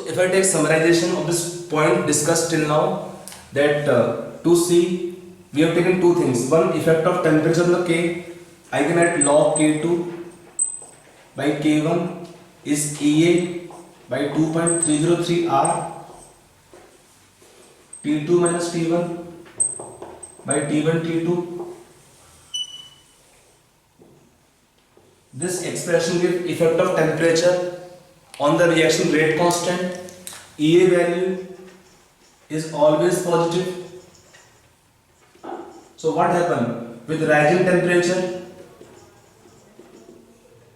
So if I take summarization of this point discussed till now, that to see, we have taken two things. One, effect of temperature on the K. I can write log K2 by K1 is EA by 2.303 R T2 minus T1 by T1 T2. This expression gives effect of temperature on the reaction rate constant. EA value is always positive. So what happens with rising temperature?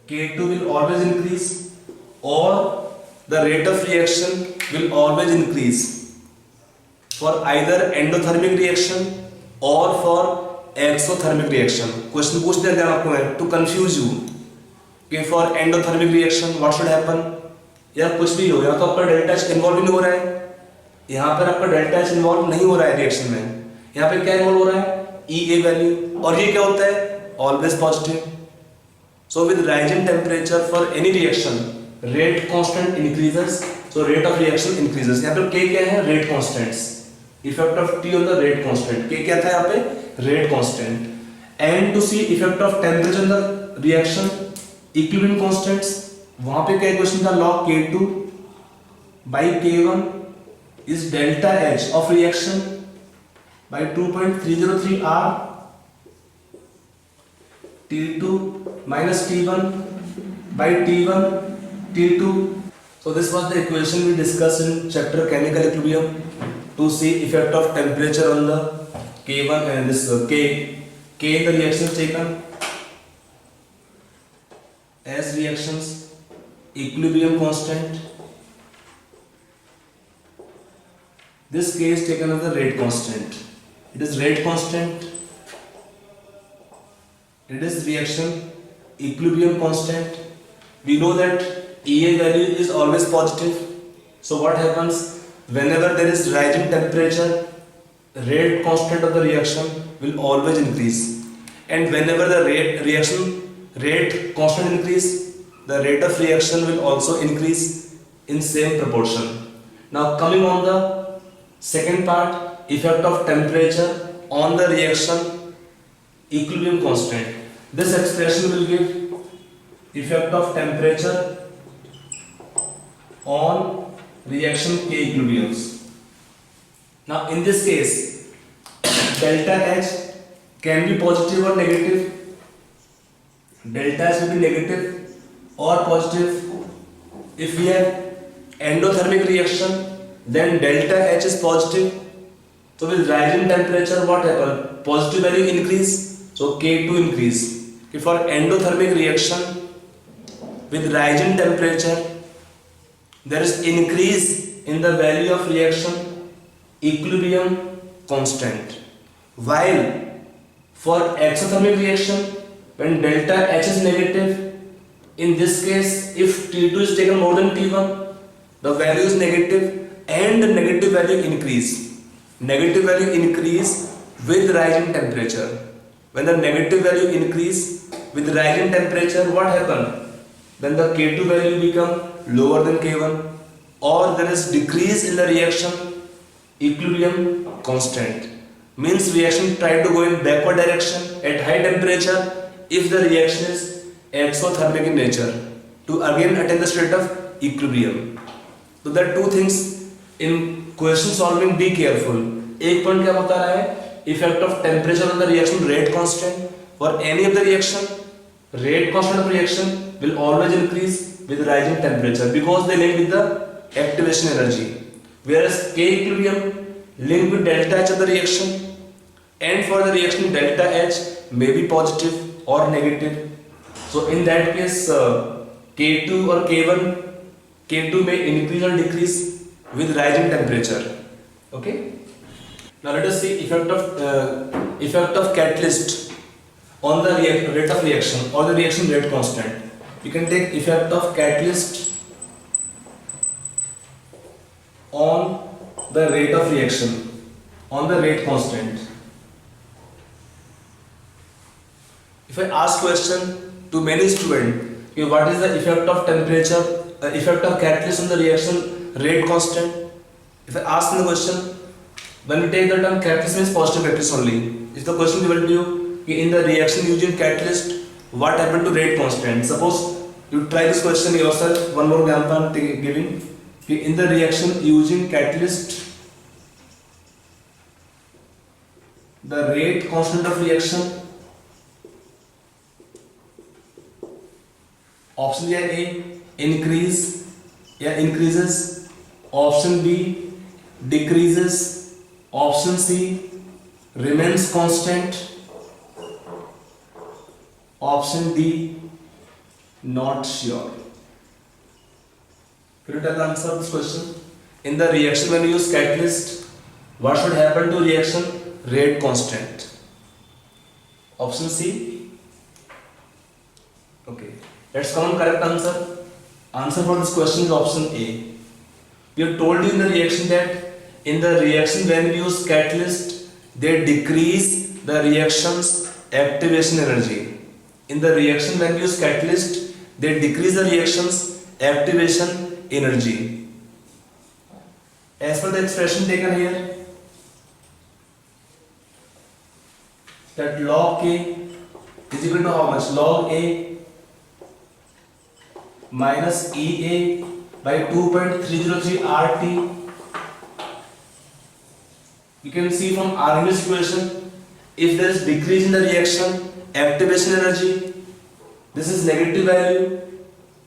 K2 will always increase, or the rate of reaction will always increase for either endothermic reaction or for exothermic reaction. Question पूछ दिया गया आपको है to confuse you कि for endothermic reaction what should happen, या कुछ भी हो, या तो आपका डेल्टा एच इन्वॉल्व नहीं हो रहा है, यहाँ पर आपका डेल्टा एच इन्वॉल्व नहीं हो रहा है रिएक्शन में, यहाँ पे क्या इन्वॉल्व हो रहा है EA वैल्यू, और ये क्या होता है always positive. So with rising temperature for any reaction, rate constant increases, so rate of reaction increases. यहाँ पे K क्या है? Rate constants. Effect of T on the rate constant. K क्या था यहाँ पे? Rate constant. And to see effect of temperature on the reaction, equilibrium constants. वहाँ पे क्या equation था? Log K2 by K1 is delta H of reaction by 2.303 R T2 minus T1 by T1 T2. So this was the equation we discussed in chapter chemical equilibrium to see effect of temperature on the K1 and this K in the reactions taken as reactions, equilibrium constant. This K is taken as the rate constant. It is rate constant. It is reaction equilibrium constant. We know that EA value is always positive. So what happens whenever there is rising temperature, rate constant of the reaction will always increase, and whenever the reaction rate constant increase, the rate of reaction will also increase in same proportion. Now coming on the second part, effect of temperature on the reaction equilibrium constant. This expression will give effect of temperature on reaction K equilibriums. Now in this case, delta H can be positive or negative. Delta H will be negative or positive. If we have endothermic reaction, then delta H is positive. So with rising temperature, what happens? Positive value increase, so K2 increase. For endothermic reaction with rising temperature, there is increase in the value of reaction equilibrium constant. While for exothermic reaction, when delta H is negative, in this case, if T2 is taken more than T1, the value is negative and the negative value increase. Negative value increase with rising temperature. When the negative value increase with rising temperature, what happen? Then the K2 value become lower than K1, or there is decrease in the reaction equilibrium constant. Means reaction try to go in backward direction at high temperature if the reaction is exothermic in nature to again attain the state of equilibrium. So there are two things in question solving. Be careful. एक point क्या बता रहा है? Effect of temperature on the reaction rate constant. For any of the reaction, rate constant of reaction will always increase with rising temperature because they link with the activation energy. Whereas K equilibrium link with delta H of the reaction, and for the reaction delta H may be positive or negative. So in that case, K2 or K2 may increase or decrease with rising temperature. Okay. Now let us see effect of catalyst on the rate of reaction or the reaction rate constant. We can take effect of catalyst on the rate of reaction on the rate constant. If I ask question to many students, what is the effect of temperature, effect of catalyst on the reaction rate constant. If I ask in the question, when we take the term catalyst means positive catalyst only. If the question given to you in the reaction using catalyst, what happened to rate constant? Suppose you try this question yourself. One more example I am giving. In the reaction using catalyst, the rate constant of reaction, option A increases, option B decreases, option C remains constant, option D not sure. Can you tell the answer of this question? In the reaction when you use catalyst, what should happen to reaction? Rate constant. Option C. Okay. Let's come on correct answer. Answer for this question is option A. We have told you in the reaction that in the reaction when we use catalyst, they decrease the reaction's activation energy. In the reaction when we use catalyst, they decrease the reaction's activation energy. As per the expression taken here, that log K is equal to how much? Log A minus EA by 2.303 RT. You can see from Arrhenius equation, if there is decrease in the reaction activation energy, this is negative value,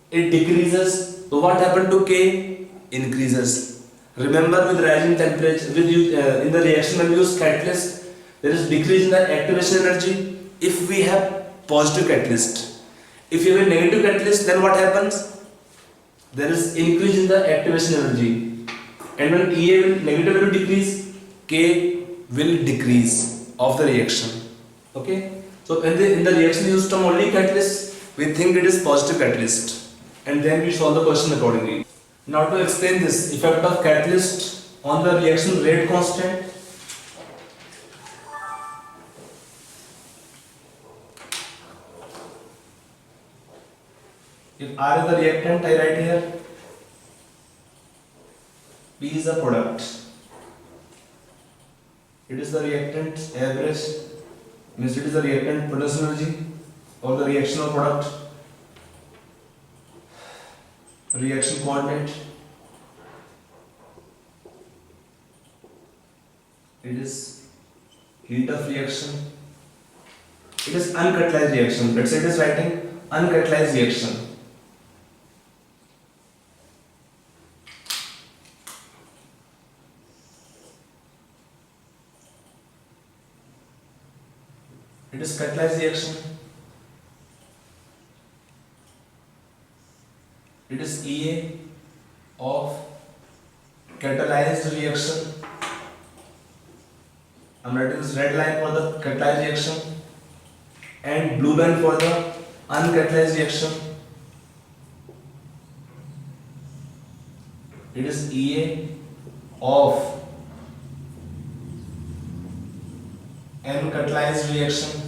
it decreases. So what happened to K? Increases. Remember, with rising temperature, in the reaction when we use catalyst, there is decrease in the activation energy if we have positive catalyst. If you have a negative catalyst, then what happens? There is increase in the activation energy. And when EA will negative will decrease, K will decrease of the reaction. Okay? So in the reaction used term only catalyst, we think it is positive catalyst. And then we solve the question accordingly. Now to explain this effect of catalyst on the reaction rate constant, if R is the reactant, I write here, P is the product. It is the reactant average, means it is the reactant production energy or the reaction or product, reaction coordinate. It is heat of reaction. It is uncatalyzed reaction. Let's say it is writing uncatalyzed reaction. It is catalyzed reaction. It is EA of catalyzed reaction. I am writing this red line for the catalyzed reaction and blue line for the uncatalyzed reaction. It is EA of uncatalyzed reaction.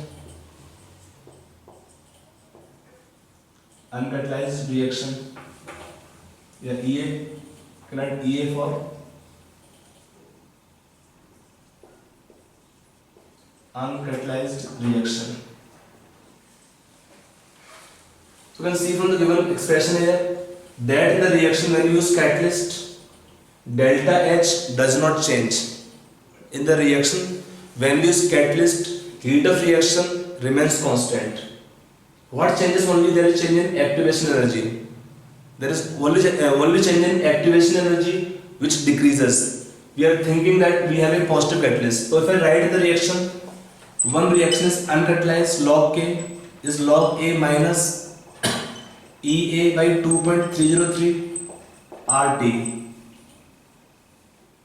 Uncatalyzed reaction. Yeah, EA. Can I write EA for uncatalyzed reaction. So you can see from the given expression here that in the reaction when you use catalyst, delta H does not change. In the reaction when we use catalyst, heat of reaction remains constant. What changes? Only there is change in activation energy. There is only change in activation energy which decreases. We are thinking that we have a positive catalyst. So if I write the reaction, one reaction is uncatalyzed, log K is log A minus EA by 2.303 RT.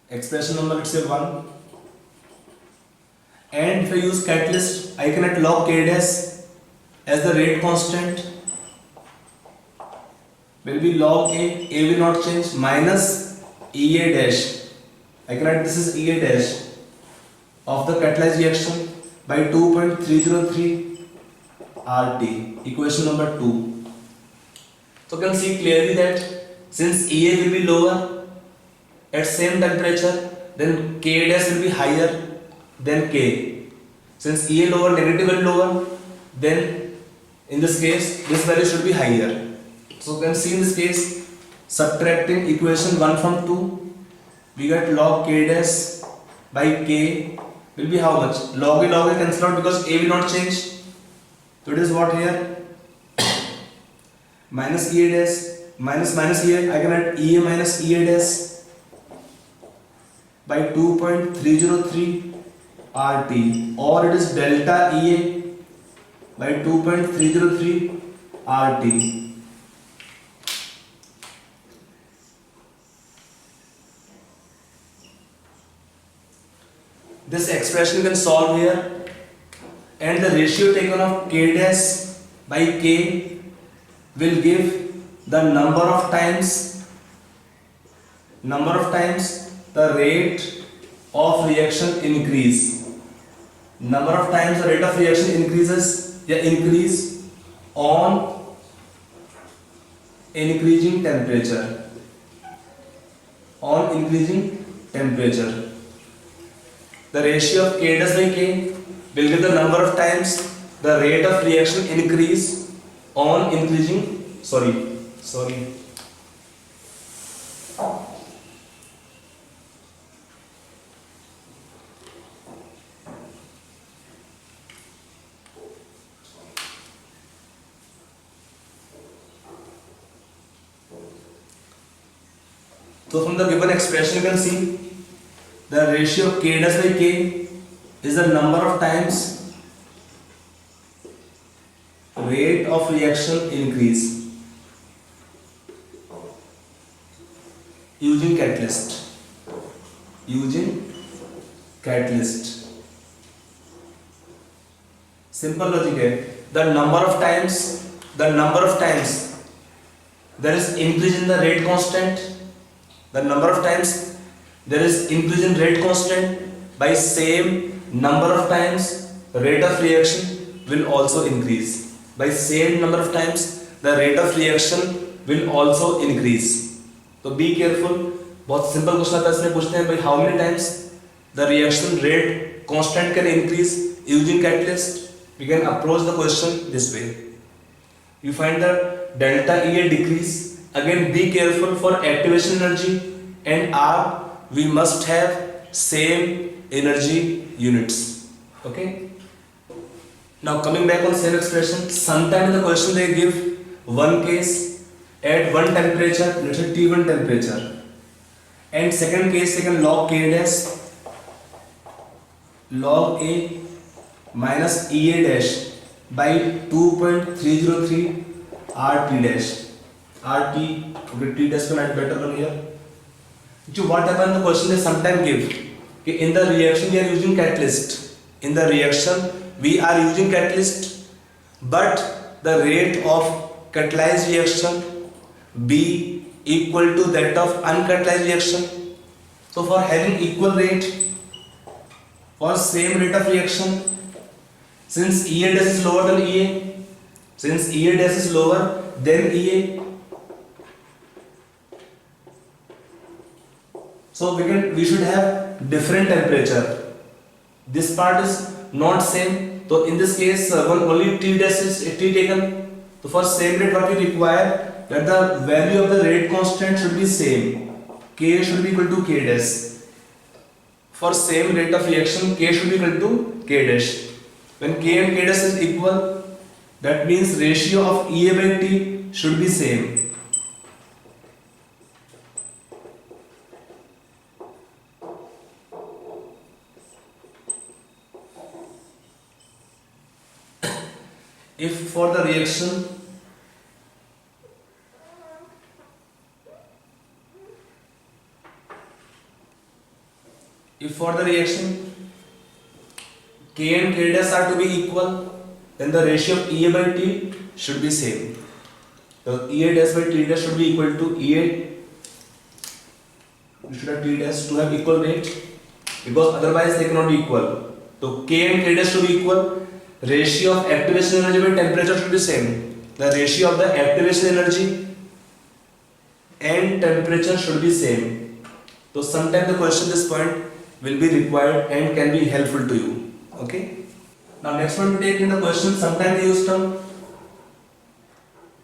Expression number, let's say 1. And if I use catalyst, I can write log K dash as the rate constant. Will be log A will not change, minus EA dash. I can write this is EA dash of the catalyzed reaction by 2.303 RT. Equation number 2. So you can see clearly that since EA will be lower, at same temperature, then K dash will be higher than K. Since EA lower, negative value lower, then in this case this value should be higher. So you can see in this case, subtracting equation 1 from 2, we get log K dash by K will be how much? Log A cancel out because A will not change. So it is what here? Minus EA dash, minus EA, I can add EA minus EA dash by 2.303 RT, or it is delta EA by 2.303 RT. This expression can solve here, and the ratio taken of K dash by K will give the number of times the rate of reaction increase. Number of times the rate of reaction increase on increasing temperature. The ratio of K dash by K will give the number of times the rate of reaction increase on increasing So from the given expression you can see the ratio of K dash by K is the number of times rate of reaction increase using catalyst. Simple logic है. The number of times there is increase in the rate constant. The number of times there is increase in rate constant, by same number of times rate of reaction will also increase. By same number of times the rate of reaction will also increase. तो be careful. बहुत simple question आता है, इसमें पूछते हैं भाई how many times the reaction rate constant can increase using catalyst. We can approach the question this way. You find the delta EA decrease. Again be careful, for activation energy and R we must have same energy units. Okay. Now coming back on same expression, sometimes in the question they give one case at one temperature, let's say T1 temperature, and second case they can log K dash log A minus EA dash by 2.303 RT dash. RT, okay, T dash can add better one here. So what happens, the question they sometimes give in the reaction we are using catalyst. In the reaction we are using catalyst, but the rate of catalyzed reaction be equal to that of uncatalyzed reaction. So for having equal rate, for same rate of reaction, since EA dash is lower than EA, so we should have different temperature. This part is not same. So in this case only T dash is T taken. So for same rate what we require, that the value of the rate constant should be same. K should be equal to K dash. For same rate of reaction K should be equal to K dash. When K and K dash is equal, that means ratio of EA by T should be same. If for the reaction K and K dash are to be equal, then the ratio of EA by T should be same. So EA dash by T dash should be equal to EA. We should have T dash to have equal rate, because otherwise they cannot be equal. So K and K dash should be equal. Ratio of activation energy by temperature should be same. The ratio of the activation energy and temperature should be same. So sometimes the question this point will be required and can be helpful to you. Okay. Now next one to take in the question, sometimes they use term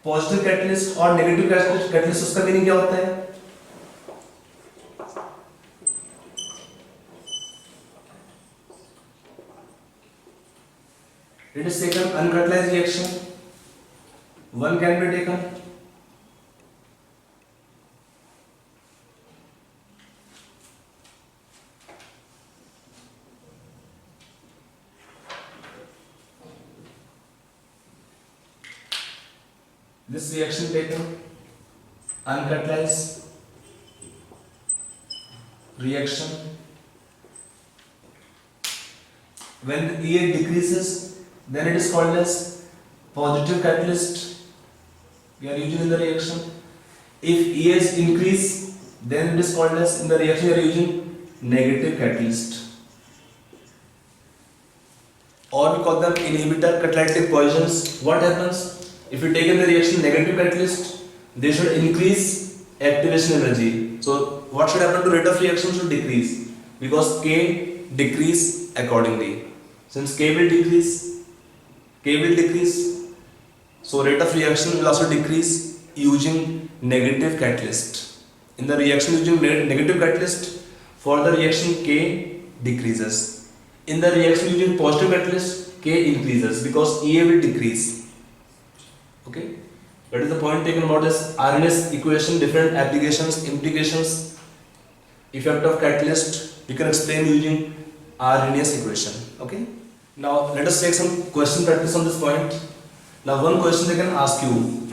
positive catalyst और negative catalyst, उसका meaning क्या होता है? It is taken uncatalyzed reaction. One can be taken. This reaction taken uncatalyzed reaction. When the EA decreases, then it is called as positive catalyst we are using in the reaction. If EAs increase, then it is called as, in the reaction we are using negative catalyst, or we call them inhibitor catalytic poisons. What happens if you take in the reaction negative catalyst? They should increase activation energy. So what should happen to rate of reaction? Should decrease, because K decrease accordingly. Since K will decrease, so rate of reaction will also decrease using negative catalyst. In the reaction using negative catalyst, for the reaction K decreases. In the reaction using positive catalyst, K increases because EA will decrease. Okay, that is the point taken about this Arrhenius equation, different applications, implications, effect of catalyst. We can explain using Arrhenius equation. Okay. Now let us take some question practice on this point. Now one question they can ask you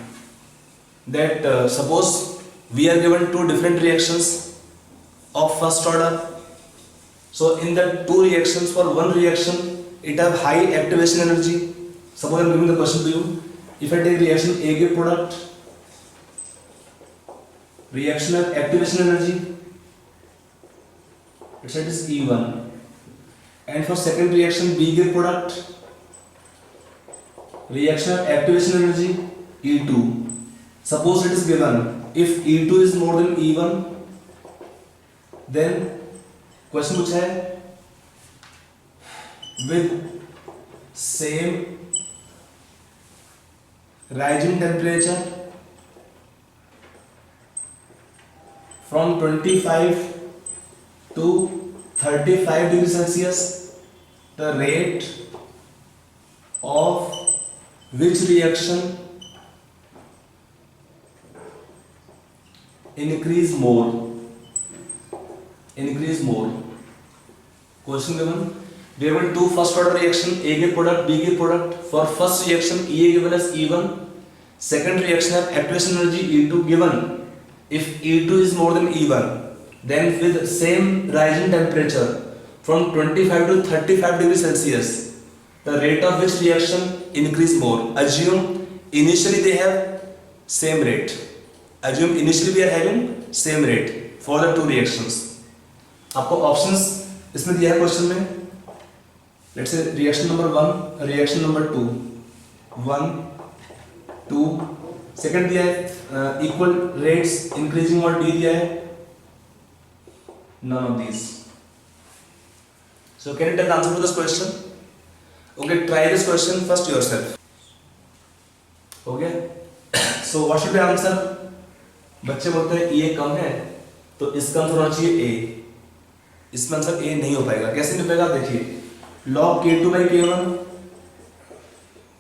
that suppose we are given two different reactions of first order. So in the two reactions, for one reaction it have high activation energy. Suppose I am giving the question to you. If I take reaction A give product, reaction have activation energy, it is E1. And for second reaction B give product, reaction of activation energy E2. Suppose it is given, if E2 is more than E1, then question पूछा है with same rising temperature from 25 to 35 degrees Celsius, the rate of which reaction increase more? Question given, we have given two first order reaction, A give product, B give product. For first reaction EA given as E1, second reaction have activation energy E2 given. If E2 is more than E1, then with same rising temperature from 25 to 35 degrees Celsius, the rate of which reaction increase more? Assume initially they have same rate. Assume initially we are having same rate for the two reactions. आपको options इसमें दिया है question में. Let's say reaction number 1, reaction number 2, 1 2, second दिया है equal rates increasing और D दिया है. None of these. So can you tell the answer to this question? Okay, try this question first yourself. Okay. So what should be answer? बच्चे बोलते हैं ये कम है तो इसका आंसर होना चाहिए A. इसमें आंसर A नहीं हो पाएगा. कैसे नहीं हो पाएगा? देखिए, log K2 by K1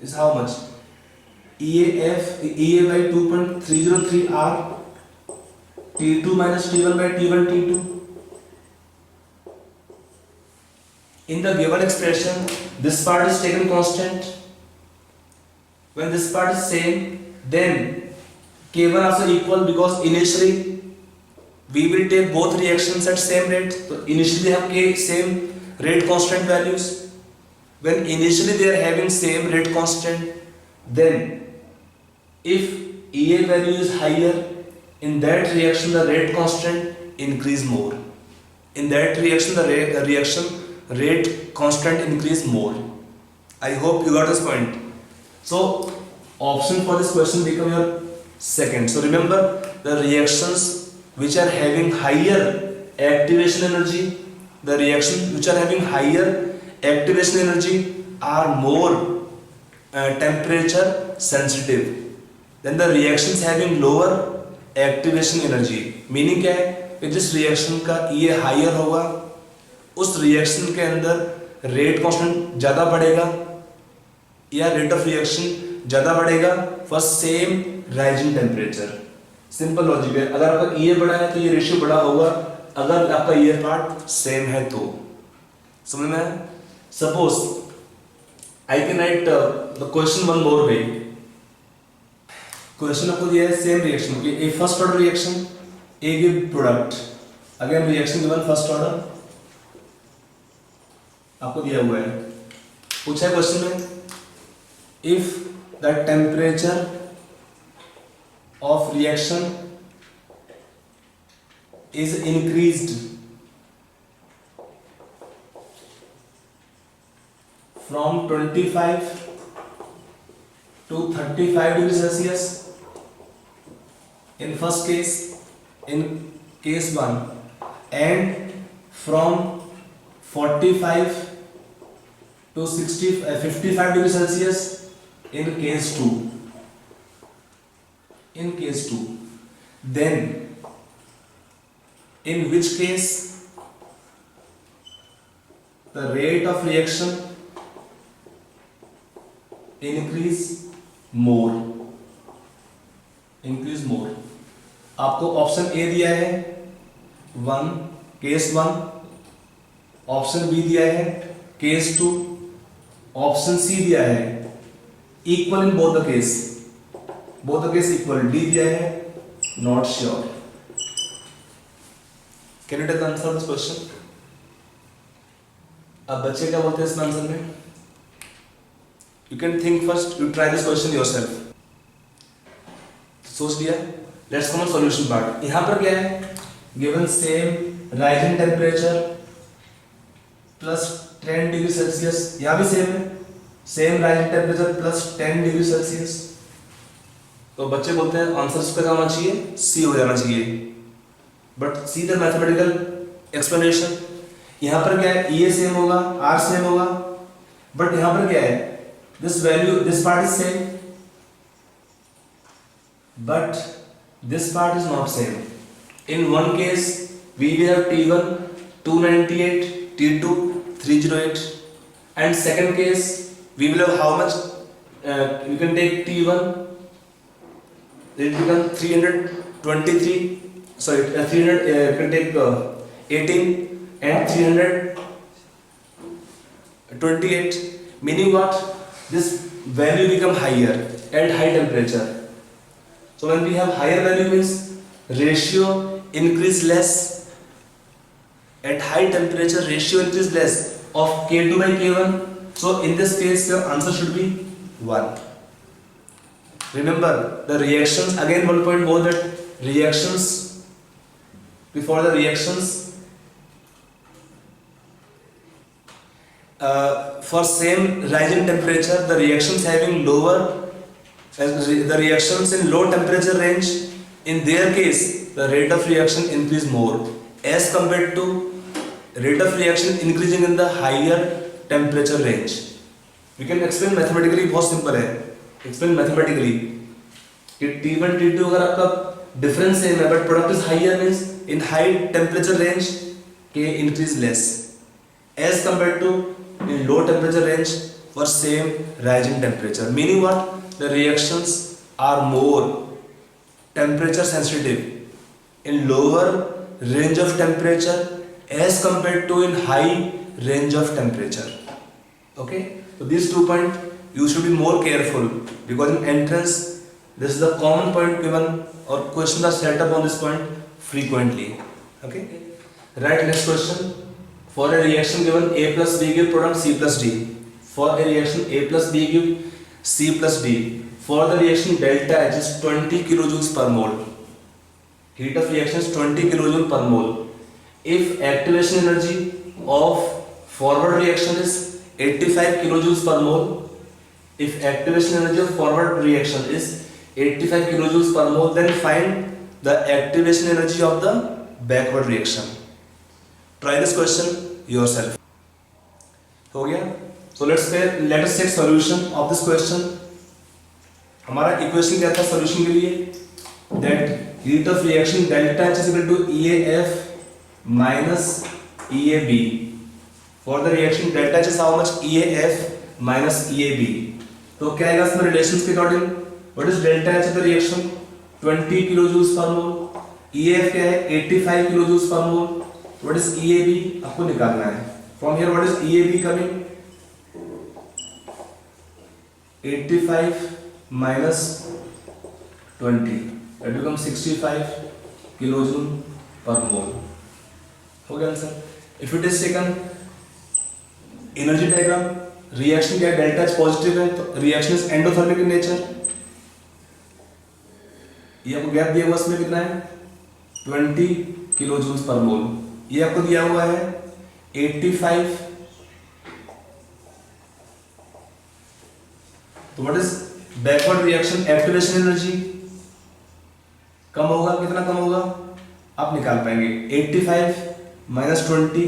is how much? EA by 2.303 R, T2 minus T1 by T1 T2. In the given expression, this part is taken constant. When this part is same, then K1 also equal, because initially we will take both reactions at same rate. So initially they have K same rate constant values. When initially they are having same rate constant, then if EA value is higher, in that reaction the rate constant increase more. In that reaction the reaction rate constant increase more. I hope you got this point. So option for this question become your second. So remember, the reactions which are having higher activation energy, the reactions which are having higher activation energy are more temperature sensitive than the reactions having lower activation energy. Meaning क्या है कि जिस reaction का ये higher होगा उस reaction के अंदर रेट कांस्टेंट ज़्यादा बढ़ेगा या रेट ऑफ रिएक्शन ज़्यादा बढ़ेगा for same rising temperature. Simple logic है. अगर आपका ये बड़ा है तो ये रेशियो बड़ा होगा, अगर आपका ये पार्ट सेम है तो. समझ में आया? Suppose I can write the question one more way. Question आपको दिया है सेम रिएक्शन की, a first order reaction, A give product, again reaction given first order आपको दिया हुआ है. पूछा है क्वेश्चन में, if the temperature of reaction is increased from 25 to 35 degrees Celsius in first case, in case 1, and from 45 to 55 degrees Celsius in case 2. In case 2, then in which case the rate of reaction increase more. आपको option A दिया है 1 case 1, option B दिया है case 2, option C दिया है equal in both the case. Both the case equal. D दिया है not sure. Can you take the answer this question? अब बच्चे क्या बोलते हैं इस आंसर में? You can think first, you try this question yourself. सोच लिया? Let's come on solution part. यहां पर क्या है? Given same rising temperature plus 10 degree Celsius. यहां भी सेम है, same rising temperature plus 10 degree Celsius. तो बच्चे बोलते हैं आंसर इसका क्या होना चाहिए? सी हो जाना चाहिए. But see the mathematical explanation. यहां पर क्या है? ये सेम होगा, आर सेम होगा, बट यहां पर क्या है? This value, this part is same but this part is not same. In one case we will have T1 298, T2 308, and second case we will have how much? We can take T1, it become 323, sorry 300, you can take 18 and 328, meaning what? This value become higher at high temperature. So when we have higher value means ratio increase less. At high temperature ratio increase less of K2 by K1. So in this case your answer should be 1. Remember the reactions, again one point more, that reactions, before the reactions for same rising temperature, the reactions having lower, the reactions in low temperature range, in their case the rate of reaction increase more as compared to rate of reaction increasing in the higher temperature range. We can explain mathematically, बहुत simple है. Explain mathematically कि T1 T2 अगर आपका difference same है but product is higher means in high temperature range के increase less as compared to in low temperature range for same rising temperature. Meaning what? The reactions are more temperature sensitive in lower range of temperature as compared to in high range of temperature. Okay, so these 2 points you should be more careful because in entrance this is the common point given or questions are set up on this point frequently. Okay, right, next question. For a reaction given A plus B give product C plus D. For a reaction A plus B give C plus D. For the reaction delta H is 20 kilojoules per mole. Heat of reaction is 20 kilojoule per mole. If activation energy of forward reaction is 85 kilojoules per mole, if activation energy of forward reaction is 85 kilojoules per mole, then find the activation energy of the backward reaction. Try this question yourself. हो गया? So let us take solution of this question. हमारा equation क्या था solution के लिए? That heat of reaction delta H is equal to EAF minus EAB. For the reaction delta H is how much? EAF minus EAB. तो क्या आएगा इसमें relations के according? What is delta H of the reaction? 20 kilojoules per mole. EAF क्या है? 85 kilojoules per mole. What is EAB? आपको निकालना है. From here what is EAB coming? 85 minus 20. That becomes 65 kilojoule per mole. हो गया answer. If it is taken energy diagram, reaction क्या है? Delta H positive है तो reaction is endothermic in nature. ये आपको गैप दिया हुआ इसमें कितना है? 20 किलोजूल्स पर मोल. ये आपको दिया हुआ है 85. तो what is backward reaction activation energy? कम होगा, कितना कम होगा आप निकाल पाएंगे. 85 minus 20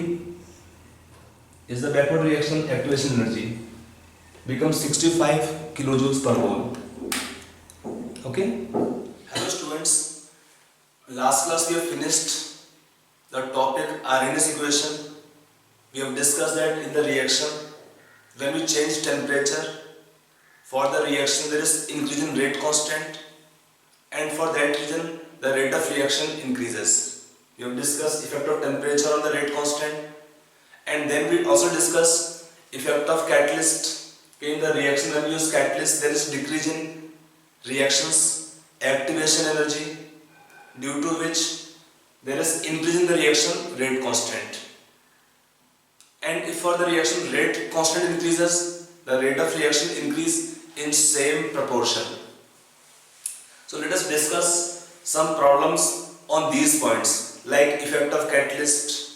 is the backward reaction activation energy, becomes 65 kilojoules per mole. Okay. Hello students, last class we have finished the topic Arrhenius equation. We have discussed that in the reaction when we change temperature, for the reaction there is increase in rate constant, and for that reason the rate of reaction increases. We have discussed effect of temperature on the rate constant, and then we also discussed effect of catalyst. In the reaction when we use catalyst there is decrease in reactions activation energy, due to which there is increase in the reaction rate constant. And if for the reaction rate constant increases, the rate of reaction increase in same proportion. So let us discuss some problems on these points, like effect of catalyst,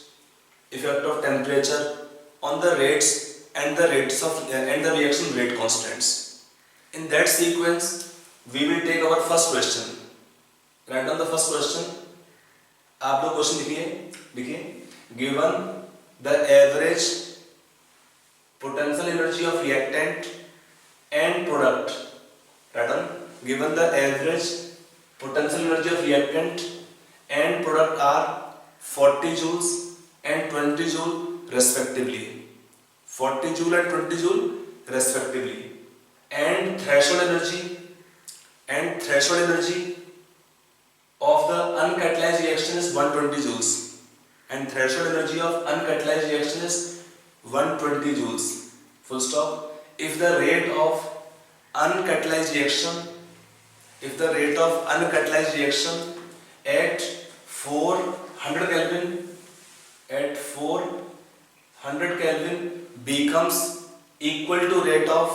effect of temperature on the rates and the reaction rate constants. In that sequence we will take our first question. Write down the first question. आप लोग question लिखिए. Given the average potential energy of reactant and product, write down. Given the average potential energy of reactant and product are 40 joules and 20 joule respectively. 40 joule and 20 joule respectively. And threshold energy of the uncatalyzed reaction is 120 joules. And threshold energy of uncatalyzed reaction is 120 joules. Full stop. If the rate of uncatalyzed reaction at 400 Kelvin becomes equal to rate of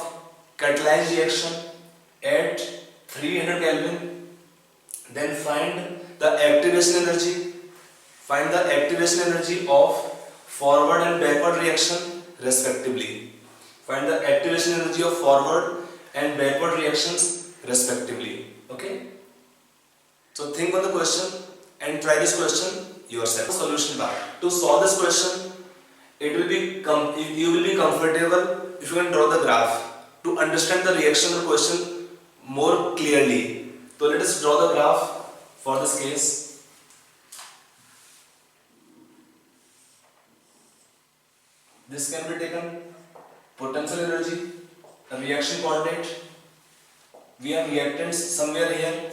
catalyzed reaction at 300 Kelvin, then find the activation energy of forward and backward reaction respectively. Find the activation energy of forward and backward reactions respectively. Okay. So think on the question and try this question yourself. Solution bar. To solve this question, you will be comfortable if you can draw the graph to understand the reaction of the question more clearly. So let us draw the graph for this case. This can be taken potential energy, reaction coordinate. We have reactants somewhere here,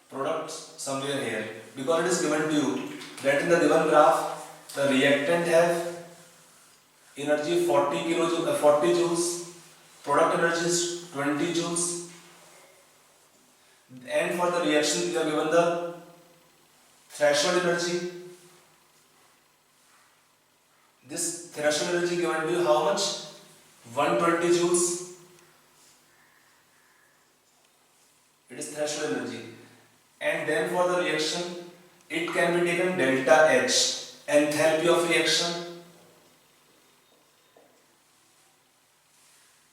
products somewhere here, because it is given to you that in the given graph the reactant have energy 40 joules, product energy is 20 joules, and for the reaction we are given the threshold energy. This threshold energy given to you how much? 120 joules. It is threshold energy. And then for the reaction it can be taken delta H, enthalpy of reaction.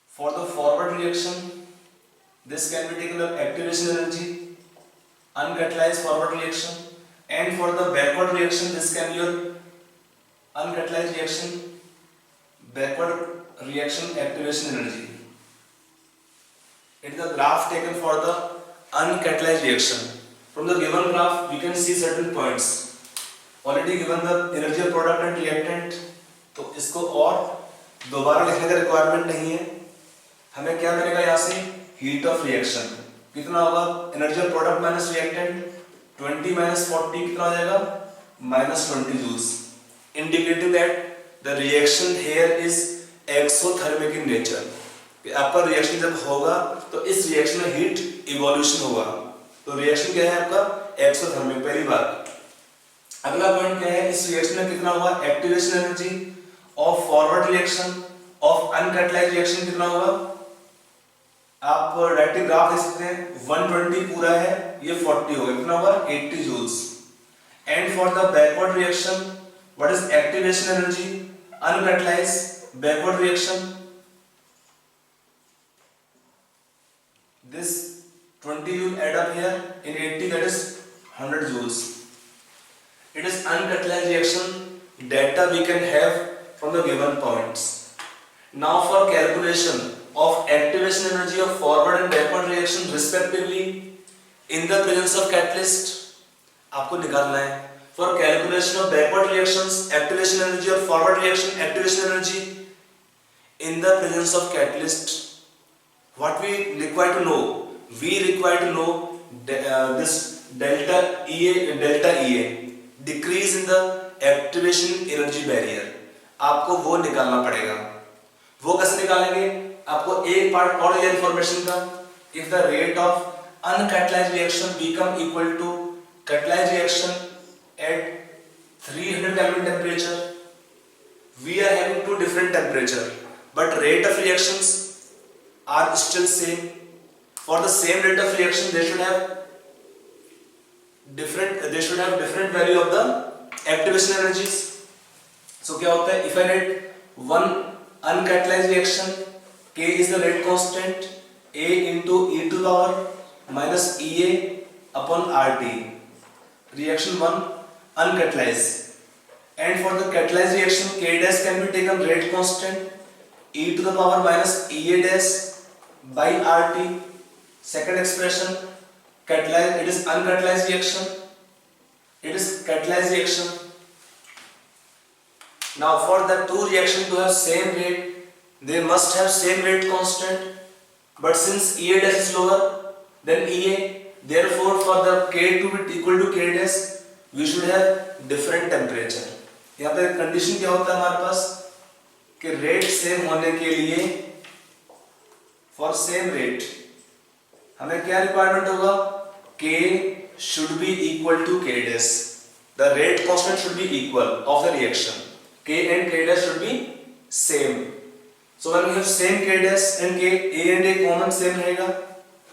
For the forward reaction this can be taken the activation energy, uncatalyzed forward reaction. And for the backward reaction, this can be your uncatalyzed reaction, backward reaction activation energy. It is the graph taken for the uncatalyzed reaction. From the given graph, we can see certain points. Already given the energy of product and reactant, तो इसको और दोबारा लिखने का requirement नहीं है. हमें क्या मिलेगा यहाँ से? Heat of reaction. कितना होगा? Energy of product minus reactant 20 minus 40 कितना हो जाएगा? Minus 20 joules. Indicating that the reaction here is exothermic in nature. आपका रिएक्शन जब होगा तो इस रिएक्शन में हीट इवोल्यूशन होगा. तो रिएक्शन क्या है आपका? एक्सोथर्मिक. पहली बात. अगला पॉइंट क्या है? इस रिएक्शन में कितना हुआ? Activation energy of forward reaction of uncatalysed reaction कितना होगा? आप डायरेक्टली ग्राफ देख सकते हैं. 120 पूरा है, ये 40 होगा. कितना होगा? 80 joules. And for the backward reaction what is activation energy uncatalysed backward reaction? This 20 will add up here in 80, that is 100 joules. It is uncatalyzed reaction data we can have from the given points. Now for calculation of activation energy of forward and backward reaction respectively in the presence of catalyst, आपको निकालना है. For calculation of backward reactions, activation energy of forward reaction, activation energy in the presence of catalyst, what we require to know? We require to know this delta EA, decrease in the activation energy barrier. आपको वो निकालना पड़ेगा. वो कैसे निकालेंगे? आपको एक part और ये इंफॉर्मेशन का. If the rate of uncatalyzed reaction become equal to catalyzed reaction at 300 Kelvin temperature, we are having two different temperature, but rate of reactions are still same. For the same rate of reaction, they should have different value of the activation energies. So क्या होता है? If I get one uncatalyzed reaction, K is the rate constant, A into e to the power minus EA upon RT. Reaction 1 uncatalyzed. And for the catalyzed reaction, K dash can be taken rate constant, e to the power minus EA dash by RT. Second expression, catalyzed, it is uncatalyzed reaction, it is catalyzed reaction. Now for the two reactions to have same rate, they must have same rate constant, but since EA dash is lower than EA, therefore for the K to be equal to K dash, we should have different temperature. यहाँ पे condition क्या होता है हमारे पास कि rate same होने के लिए फॉर सेम रेट हमें क्या रिक्वायरमेंट होगा? K should be equal to K dash. The rate constant should be equal of the reaction. K and K dash should be same. So when we have same K dash and K, A and A common same रहेगा,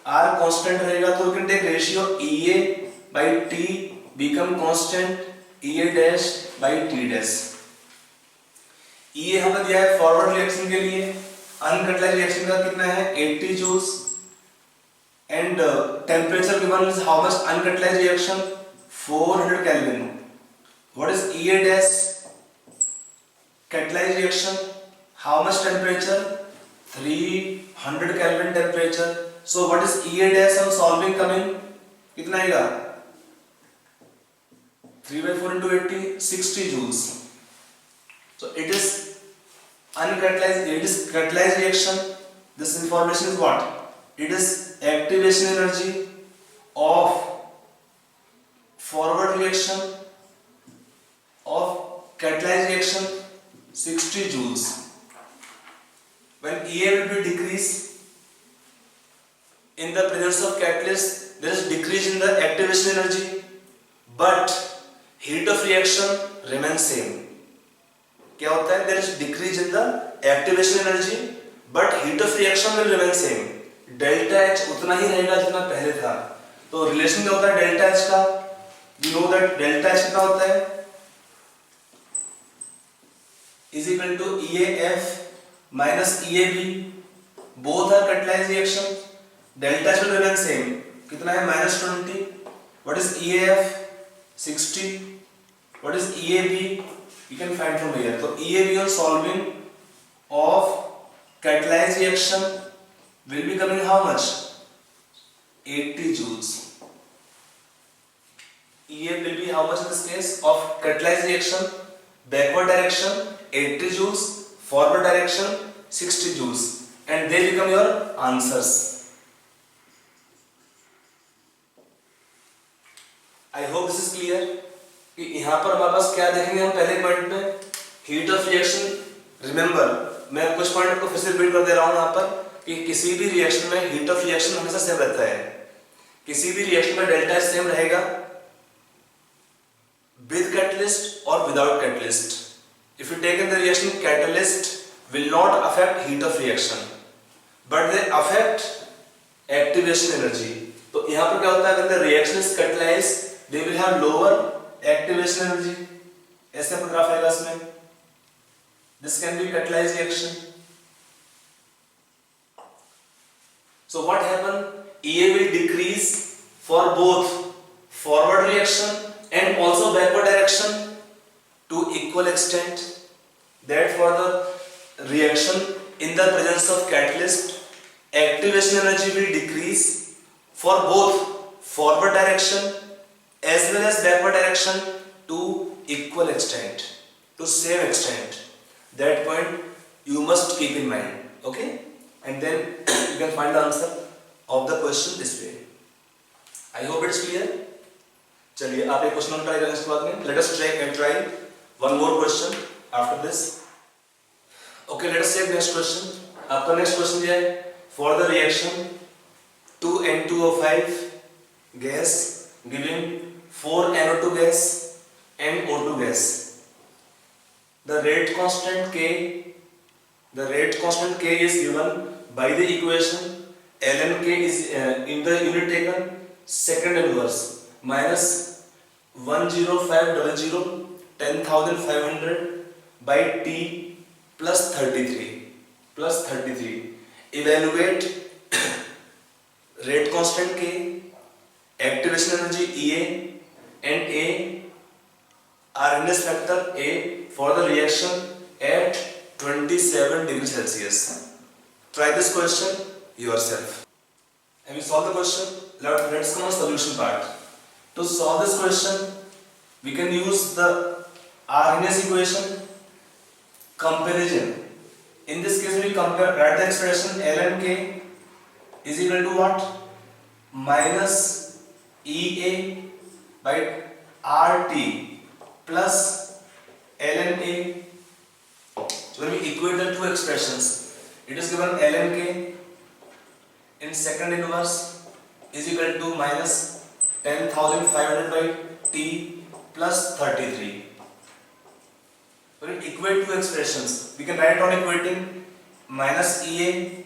R constant रहेगा, तो we can take ratio EA by T become constant EA dash by T dash. EA हमें दिया है forward reaction के लिए, uncatalysed reaction का कितना है? 80 joules. And temperature given is how much? Uncatalyzed reaction 400 Kelvin. What is EA dash? Catalyzed reaction how much temperature? 300 Kelvin temperature. So what is EA dash? हम solving coming कितना आएगा? 3 by 4 into 80 60 joules. So it is uncatalyzed. It is catalyzed reaction. This information is what? It is activation energy of forward reaction of catalyzed reaction 60 joules. When EA will be decreased in the presence of catalyst, there is decrease in the activation energy, but heat of reaction remains same. क्या होता है? There is decrease in the activation energy, but heat of reaction will remain same. Delta H उतना ही रहेगा जितना पहले था. तो relation क्या होता है डेल्टा एच का? You know that delta H कितना होता है? Is equal to EAF minus EAB. Both are catalysed reaction. Delta H will remain same. कितना है? -20. What is EAF? 60. What is EAB? You can find from here. So EAB on solving of catalyzed reaction will be coming how much? 80 joules. EAB will be how much in this case of catalyzed reaction? Backward direction 80 joules, forward direction 60 joules, and they become your answers. I hope this is clear. कि यहाँ पर हमारे पास क्या देखेंगे हम पहले point में heat of reaction. Remember, मैं कुछ पॉइंट को फिर से रिपीट कर दे रहा हूँ यहाँ पर कि किसी भी रिएक्शन में हीट ऑफ रिएक्शन हमेशा सेम रहता है. किसी भी रिएक्शन में डेल्टा सेम रहेगा with catalyst or without catalyst. If you take in the reaction, catalyst will not affect heat of reaction, but they affect activation energy. तो यहाँ पर क्या होता है, अगर the reaction is catalyzed, they will have lower activation energy. ऐसे graph आएगा इसमें. This can be catalyzed reaction. So what happen? EA will decrease for both forward reaction and also backward direction to equal extent. That for the reaction in the presence of catalyst, activation energy will decrease for both forward direction as well as backward direction to equal extent, to same extent. That point you must keep in mind. Okay, and then you can find the answer of the question this way. I hope it's clear. चलिए आप एक question try करें इसके बाद में. Let us try one more question after this. Okay, let us take next question. आपका next question ये है, for the reaction 2N2O5 gas giving 4NO2 gas and O2 gas. The rate constant K is given by the equation ln K is in the unit taken second inverse minus 10500 10,500 by T plus 33. Evaluate rate constant K, activation energy EA and A, Arrhenius factor A for the reaction at 27 degrees Celsius. Try this question yourself. Have you solved the question? Let's come on solution part. To solve this question, we can use the Arrhenius equation comparison. In this case, we compare, write the expression ln K is equal to what? Minus EA by RT plus ln A. So when we equate the two expressions, it is given ln K in second inverse is equal to minus 10,500 by T plus 33. When we equate two expressions, we can write on equating minus EA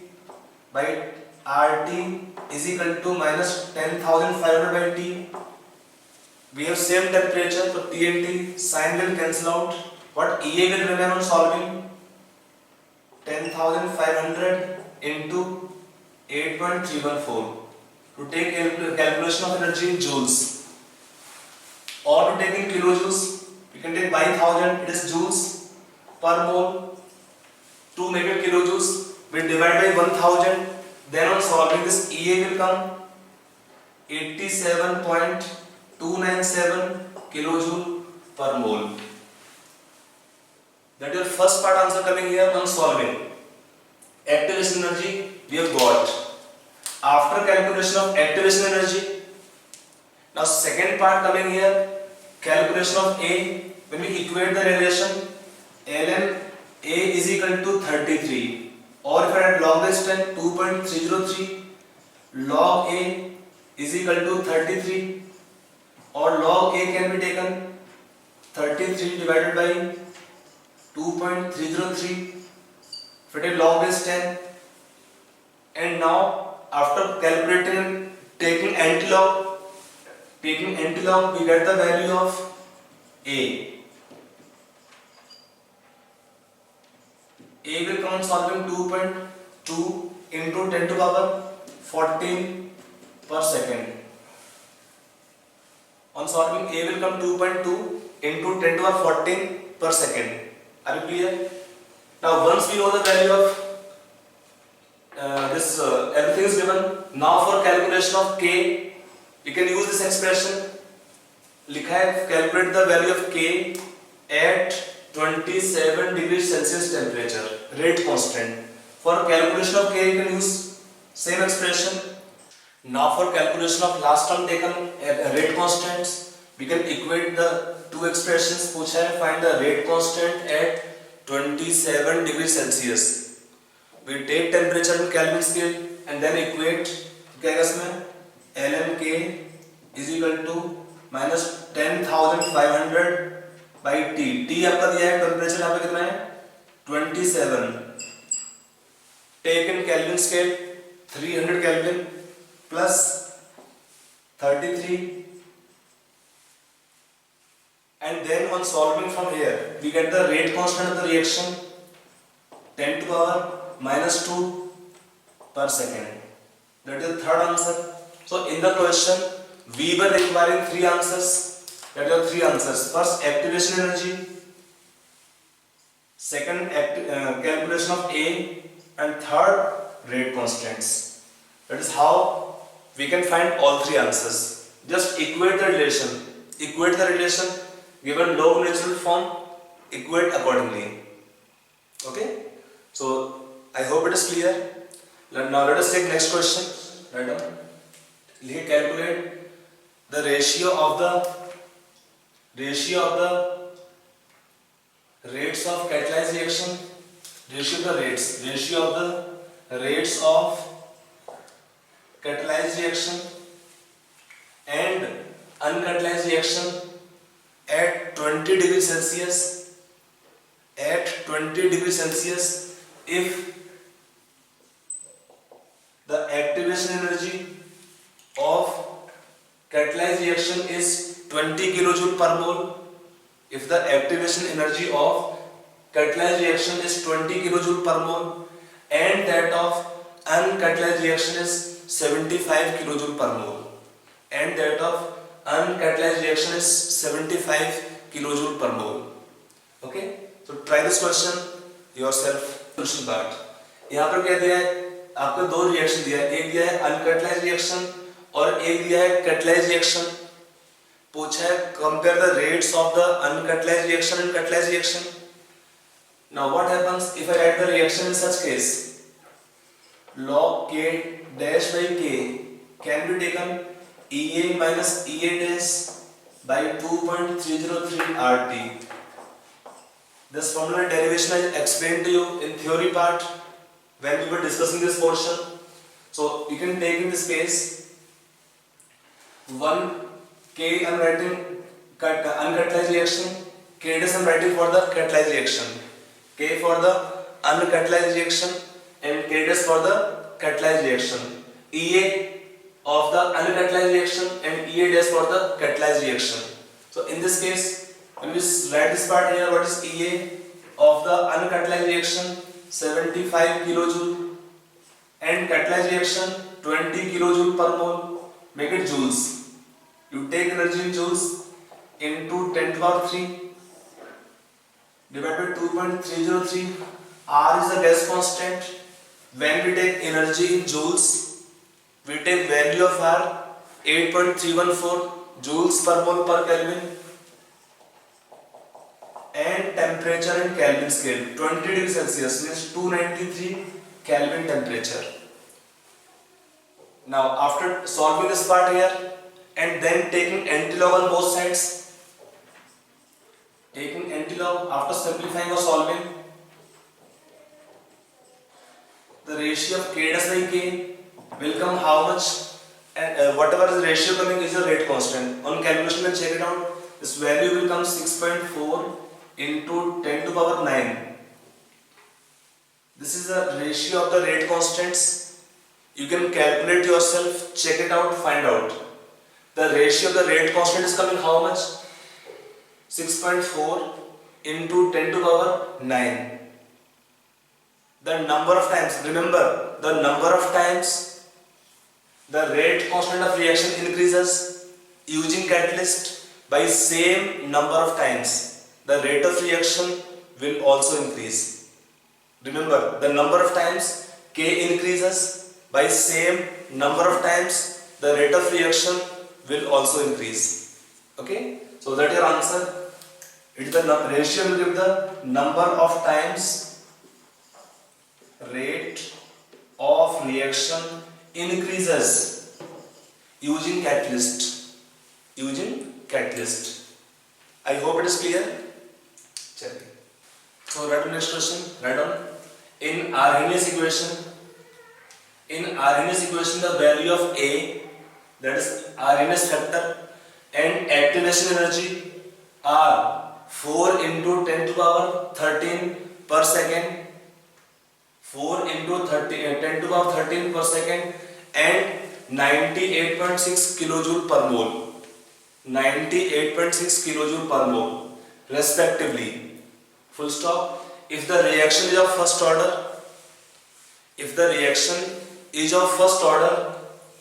by RT is equal to minus 10,500 by T. We have same temperature, so T and T sign will cancel out. What EA will remain on solving? 10,500 into 8.314. To take calculation of energy in joules or to take in kilojoules, we can take by 1000, it is joules per mole. To make it kilojoules, we divide by 1000. Then on solving this, EA will come 87.297 kilojoule per mole. That is your first part answer coming here on solving. Activation energy we have got. After calculation of activation energy, now second part coming here, calculation of A. When we equate the relation, ln A is equal to 33, or if I add log this 10, 2.303, log A is equal to 33, or log A can be taken 33 divided by 2.303. If I take log this 10, and now after calculating taking antilog, we get the value of A. A will come on solving 2.2 into 10 to the power 14 per second. On solving, A will come 2.2 into 10 to the power 14 per second. Are you clear? Now once we know the value of everything is given. Now for calculation of K, we can use this expression. लिखा है calculate the value of K at 27 degrees Celsius temperature, rate constant. For calculation of K, you can use same expression. Now for calculation of last term taken rate constants, we can equate the two expressions. पूछा है find the rate constant at 27 degrees Celsius. We take temperature in Kelvin scale and then equate. क्या है इसमें? LMK is equal to minus 10,500 by T. T आपका दिया है, temperature यहाँ पे कितना है? 27. Take in Kelvin scale 300 Kelvin plus 33, and then on solving from here we get the rate constant of the reaction 10 to the power minus 2 per second. That is the third answer. So in the question we were requiring three answers. That are three answers. First, activation energy. Second, calculation of A, and third, rate constants. That is how we can find all three answers. Just equate the relation. Equate the relation. Given log natural form, equate accordingly. Okay. So I hope it is clear. Now let us take next question. Write down. Let's calculate the ratio of the rates of catalyzed reaction. Ratio of the rates of catalyzed reaction and uncatalyzed reaction at 20 degrees Celsius. At 20 degrees Celsius, if the activation energy of catalyzed reaction is 20 kilojoule per mole. If the activation energy of catalyzed reaction is 20 kilojoule per mole and that of uncatalyzed reaction is 75 kilojoule per mole, and that of uncatalyzed reaction is 75 kilojoule per mole. Okay, so try this question yourself. Solution part. यहाँ पर क्या दिया है? आपको दो reaction दिया है. एक दिया है uncatalyzed reaction और एक दिया है catalyzed reaction. पूछा है compare the rates of the uncatalyzed reaction and catalyzed reaction. Now what happens if I write the reaction in such case? Log K dash by K can be taken EA minus EA dash by 2.303 RT. This formula derivation I explained to you in theory part when we were discussing this portion. So you can take in this case 1 K I am writing uncatalyzed reaction, K dash I am writing for the catalyzed reaction, K for the uncatalyzed reaction and K dash for the catalyzed reaction. EA of the uncatalyzed reaction and EA dash for the catalyzed reaction. So in this case, when we write this part here, what is EA of the uncatalyzed reaction? 75 kilojoule and catalyzed reaction 20 kilojoule per mole. Make it joules. You take energy in joules into 10 to the power 3 divided by 2.303. R is the gas constant. When we take energy in joules, we take value of R 8.314 joules per mole per Kelvin, and temperature in Kelvin scale 20 degrees Celsius means 293 Kelvin temperature. Now after solving this part here and then taking antilog on both sides, taking antilog after simplifying or solving, the ratio of K dash by K will come how much, and whatever is the ratio coming is your rate constant. On calculation you can check it out. This value will come 6.4 into 10 to the power 9. This is the ratio of the rate constants. You can calculate yourself, check it out, find out. The ratio of the rate constant is coming how much? 6.4 into 10 to the power 9. The number of times, remember, the number of times the rate constant of reaction increases, using catalyst by same number of times, the rate of reaction will also increase. Remember, the number of times K increases, by same number of times the rate of reaction will also increase. Okay, so that your answer. It is the ratio will give the number of times rate of reaction increases using catalyst. Using catalyst. I hope it is clear. Chaliye. So write on next question. Write on. In Arrhenius equation, the value of A, that is Arrhenius factor, and activation energy are 4 into 10 to the power 13 per second, 4 into 10 to the power 13 per second, and 98.6 kilojoule per mole, 98.6 kilojoule per mole respectively. Full stop. If the reaction is of first order,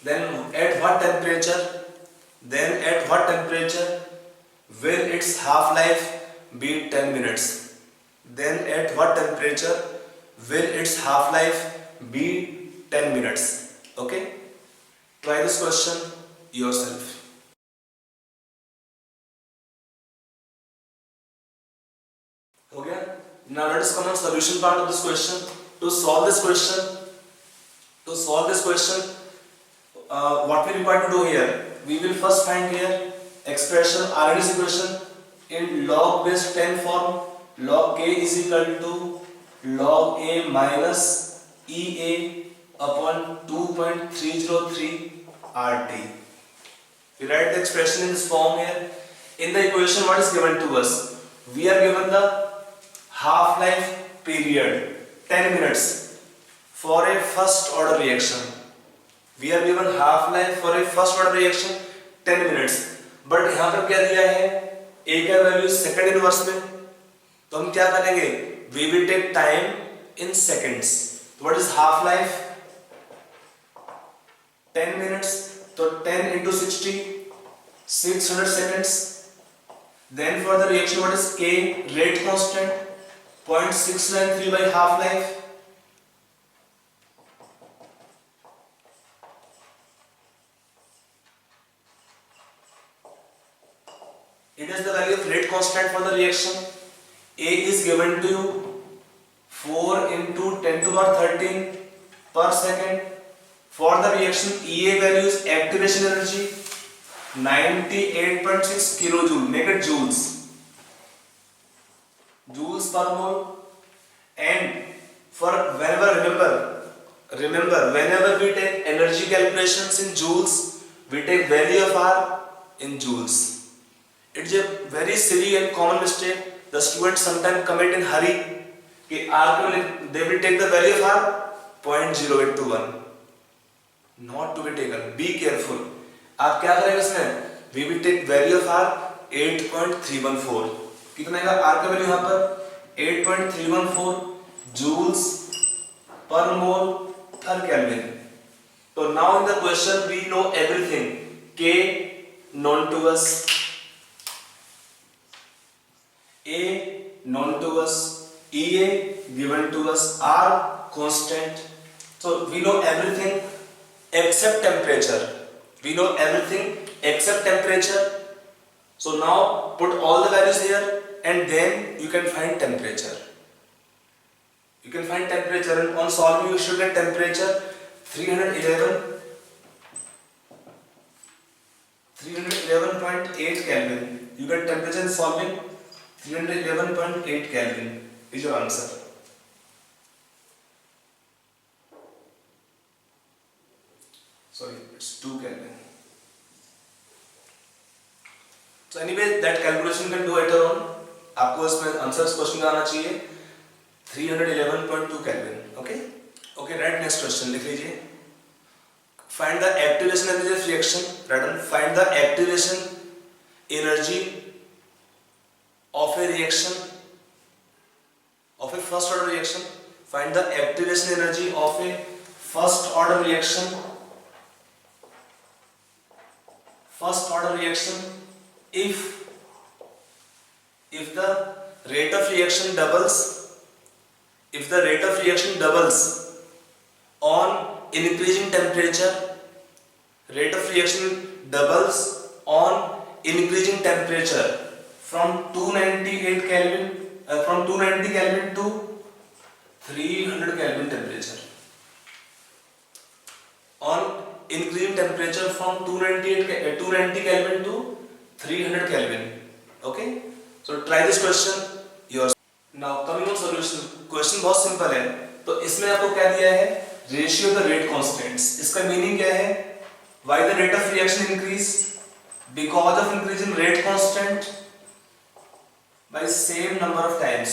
then at what temperature? Will its half-life be 10 minutes? Then at what temperature will its half-life be 10 minutes? Okay? Try this question yourself. Okay? Now let us come on solution part of this question. To solve this question, what we require to do here? We will first find here expression Arrhenius equation in log base 10 form. Log K is equal to log A minus EA upon 2.303 RT. We write the expression in this form here. In the equation, what is given to us? We are given the half-life period 10 minutes for a first order reaction. We are given half-life for a first order reaction 10 minutes. But यहाँ पर क्या दिया है? A का value second inverse में, तो हम क्या करेंगे? We will take time in seconds. What is half-life? 10 minutes. तो 10 into 60, 600 seconds. Then for the reaction, what is K? Rate constant. 0.693 by half-life. It is the value of rate constant for the reaction. A is given to you 4 into 10 to the power 13 per second. For the reaction, EA value is activation energy 98.6 kilojoule, make it joules per mole. And for remember whenever we take energy calculations in joules, we take value of R in joules. It's a very silly and common mistake the students sometimes commit in hurry. कि R they will take the value of R 0.0821. Not to be taken. Be careful. आप क्या करेंगे इसमें? We will take value of R 8.314. कितना है R का value यहाँ पर? 8.314 joules per mole per Kelvin. So now in the question we know everything. K known to us, A known to us, EA given to us, R constant. So we know everything except temperature. So now put all the values here and then you can find temperature. And on solving you should get temperature 311.8 Kelvin. You get temperature in solving 311.8 Kelvin is your answer. Sorry, it's 2 Kelvin. So anyway, that calculation you can do later on. आपको इसमें answer इस question का आना चाहिए 311.2 Kelvin. Okay, right, next question लिख लीजिए. Find the activation energy of reaction. Find the activation energy of a reaction, of a first order reaction. Find the activation energy of a first order reaction first order reaction, if the rate of reaction doubles, on increasing temperature, rate of reaction doubles on increasing temperature from 298 Kelvin from 290 Kelvin to 300 Kelvin temperature, on increasing temperature from 290 Kelvin to 300 Kelvin. Okay, so try this question yourself. Now coming on solution, question बहुत simple है. तो इसमें आपको क्या दिया है, ratio of the rate constants. इसका meaning क्या है, why the rate of reaction increase, because of increase in rate constant by same number of times.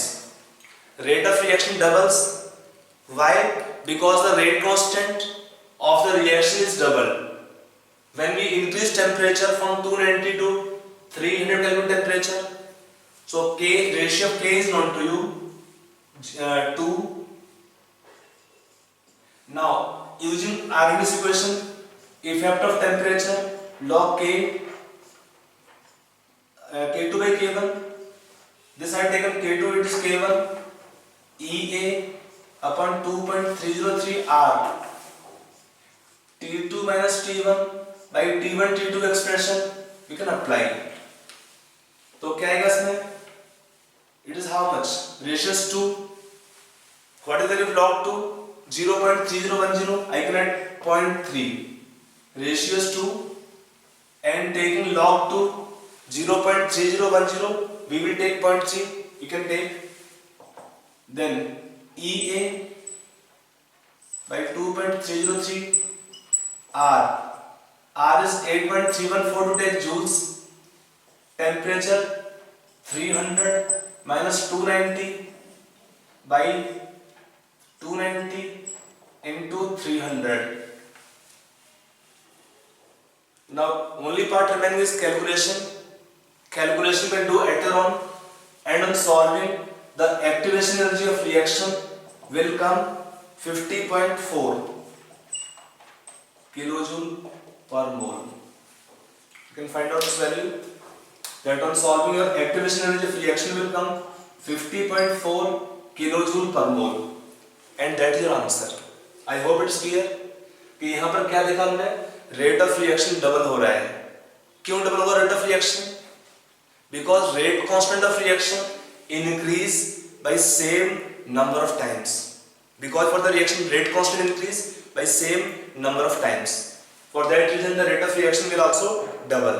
Rate of reaction doubles, why, because the rate constant of the reaction is double. When we increase temperature from 290 to 300 Kelvin temperature, so K, ratio of K is known to you, 2. Now using Arrhenius equation, effect of temperature, log K, K2 by K1. This I have taken K2, it is K1, EA upon 2.303 R. T2 minus T1 by T1 T2 expression we can apply. तो क्या आएगा इसमें, it is how much, ratio is 2. What is the value of log 2? 0.3010. I can add 0.3. Ratio is 2 and taking log 2 0.3010 we will take 0.3. You can take then EA by 2.303 R is 8.314 to take joules. Temperature 300 minus 290 by 290 into 300. Now only part remaining is calculation. Calculation we can do later on, and on solving the activation energy of reaction will come 50.4 kilojoule per mole. You can find out this value, that on solving your activation energy of reaction will come 50.4 kilojoule per mole, and that is your answer. I hope it's clear कि यहाँ पर क्या देखा हमने, rate of reaction double हो रहा है. क्यों डबल होगा rate of reaction? Because rate constant of reaction increase by same number of times. Because for the reaction rate constant increase by same number of times. For that reason the rate of reaction will also double.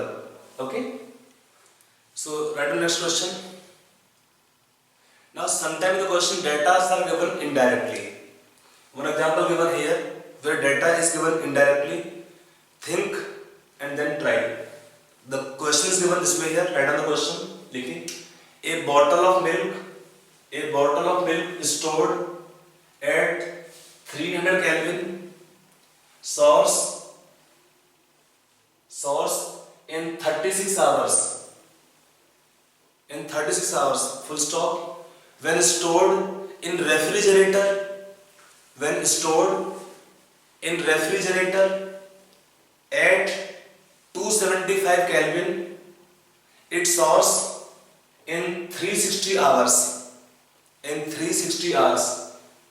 Okay. So write the next question. Now sometimes the question data are given indirectly. One example given here where data is given indirectly. Think and then try. The question is given this way here. Write down the question. लिखिए. A bottle of milk is stored at 300 Kelvin. Source in 36 hours. Full stop. When stored in refrigerator at 275 Kelvin, it sours in 360 hours.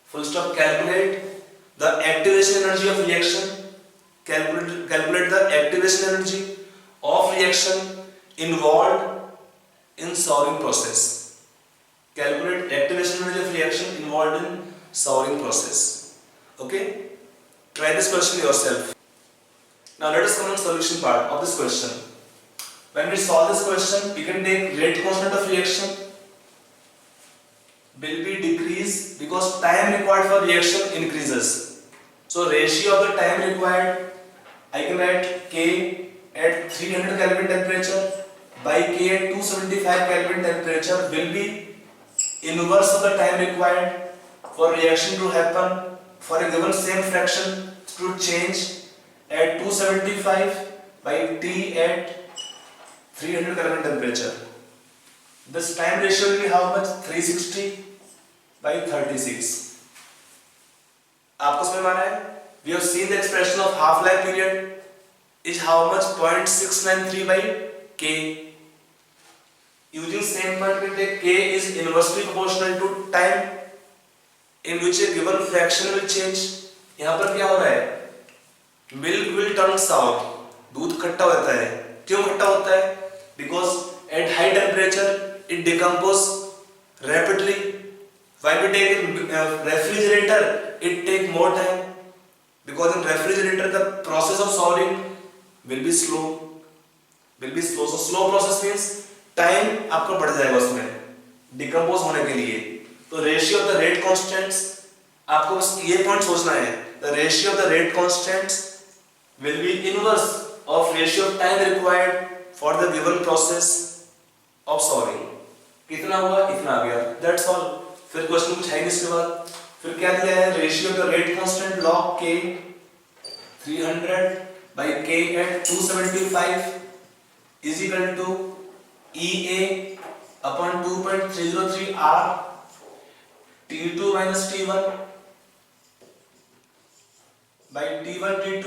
Full stop. Calculate the activation energy of reaction. Calculate the activation energy of reaction involved in souring process. Calculate activation energy of reaction involved in souring process. Okay? Try this question yourself. Now let us come on solution part of this question. When we solve this question, we can take rate constant of reaction will be decreased because time required for reaction increases. So ratio of the time required, I can write K at 300 Kelvin temperature by K at 275 Kelvin temperature will be inverse of the time required for reaction to happen for a given same fraction to change at 275 by T at 300 Kelvin temperature. This time ratio will be how much? 360 by 36. आपको समझ में आ रहा है? We have seen the expression of half life period. is how much? 0.693 by K. Using same point we take K is inversely proportional to time in which a given fraction will change. यहाँ पर क्या हो रहा है? Milk will turn sour. दूध खट्टा होता है. क्यों खट्टा होता है? Because at high temperature it decomposes rapidly. When we take a refrigerator, it take more time. Because in refrigerator the process of souring will be slow. So slow process means time आपका बढ़ जाएगा उसमें decompose होने के लिए. तो ratio of the rate constants, आपको बस ये पॉइंट सोचना है, the ratio of the rate constants will be inverse of ratio of time required for the given process of solving. कितना हुआ? इतना आ गया. That's all. फिर क्वेश्चन कुछ है इसके बाद. फिर क्या दिया है? Ratio of the rate constant log k 300 by k at 275 is equal to EA upon 2.303 R T2 minus T1 by T1 T2.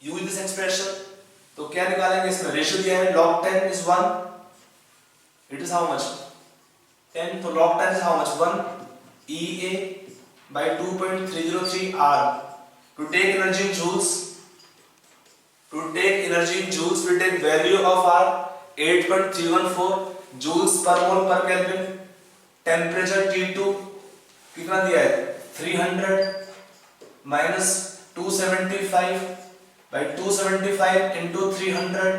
Use this expression. तो क्या निकालेंगे इसमें? रेशियो दिया है log 10 is 1. It is how much? 10. तो log 10 is how much? 1 EA by 2.303 R. To take energy in joules, we take value of R 8.314 joules per mole per Kelvin. Temperature T2 कितना दिया है? 300 minus 275 by 275 into 300.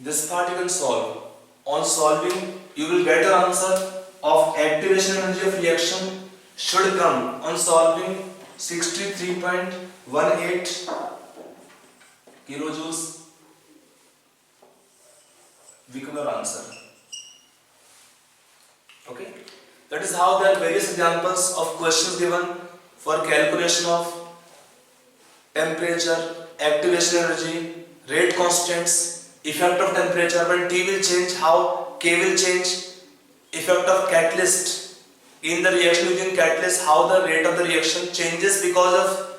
This part you can solve. On solving, you will get the answer of activation energy of reaction should come on solving 63.18 kilojoules become your answer. Okay, that is how there are various examples of questions given for calculation of temperature, activation energy, rate constants, effect of temperature when T will change, how K will change, effect of catalyst in the reaction using catalyst, how the rate of the reaction changes because of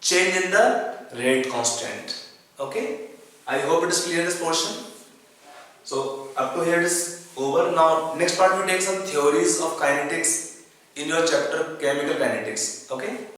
change in the rate constant. Okay, I hope it is clear this portion. So up to here it is over. Now next part we take some theories of kinetics in your chapter chemical kinetics. Okay.